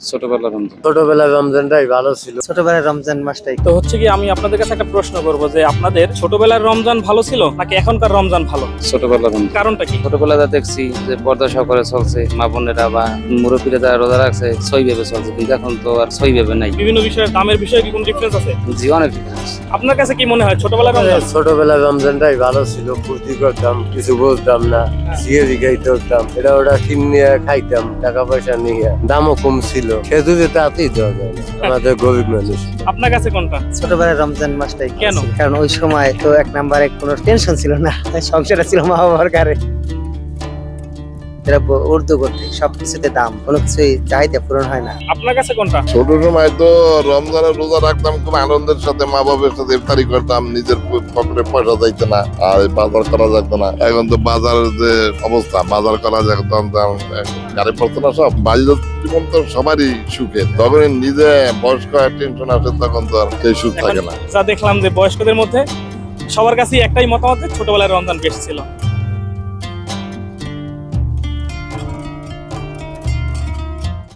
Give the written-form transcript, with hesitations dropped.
ছোটবেলার রমজানটাই ভালো ছিল। ছোটবেলার রমজান মাসটাই। তো হচ্ছে কি আমি আপনাদের কাছে একটা প্রশ্ন করব যে আপনাদের ছোটবেলার রমজান ভালো ছিল নাকি এখনকার রমজান ভালো? ছোটবেলার রমজান। কারণটা কি? ছোটবেলাতে দেখছি যে পর্দা সহকারে চলছে, মা বোনেরা বা মুরব্বীরা যারা রোজা রাখছে সই ভেবে চলছে, কিন্তু এখন তো আর সই ভেবে নাই। বিভিন্ন বিষয়ের দামের বিষয়ে কি কোনো ডিফারেন্স আছে? জি, অনেক difference। আপনার কাছে কি মনে হয় ছোটবেলার রমজান? ছোটবেলার রমজানটাই ভালো ছিল। ফুর্তি করতাম, কিছু বলতাম না, সিয়ারি খাইতে হতাম, এটা ওটা কিনে খাইতাম, টাকা পয়সা নিয়ে, দামও কম ছিল, খেজুরে তাতেই দেওয়া যায় না, আমাদের গরিব মানুষ। আপনার কাছে কোনটা? ছোটবেলার রমজান মাসটাই। কেন? কারণ ওই সময় তো এক নম্বরে কোনো টেনশন ছিল না, সংসারে ছিল মা বাবার কারে। এরা উর্দু করতে সবকিছুতে দাম, কোনো কিছুই চাহিদা পূরণ হয় না। আপনার কাছে কোনটা? ছোট সময় তো রমজানের রোজা রাখতাম খুব আনন্দের সাথে, মা বাবার সাথে ইফতারি করতাম, নিজের পকেটে পয়সা যাইতো না, আর বাজার করা যেত না। এখন তো বাজারের যে অবস্থা, বাজার করা যেত না, গাড়ি পড়তো না, সব বাড়ির জীবন তো সবারই সুখে। তখন নিজে বয়স্ক টেনশন আসে, তখন তো আর সেই সুখ থাকে না। যা দেখলাম যে বয়স্কদের মধ্যে সবার কাছে একটাই মতামত যে ছোটবেলার রমজান বেশি ছিল।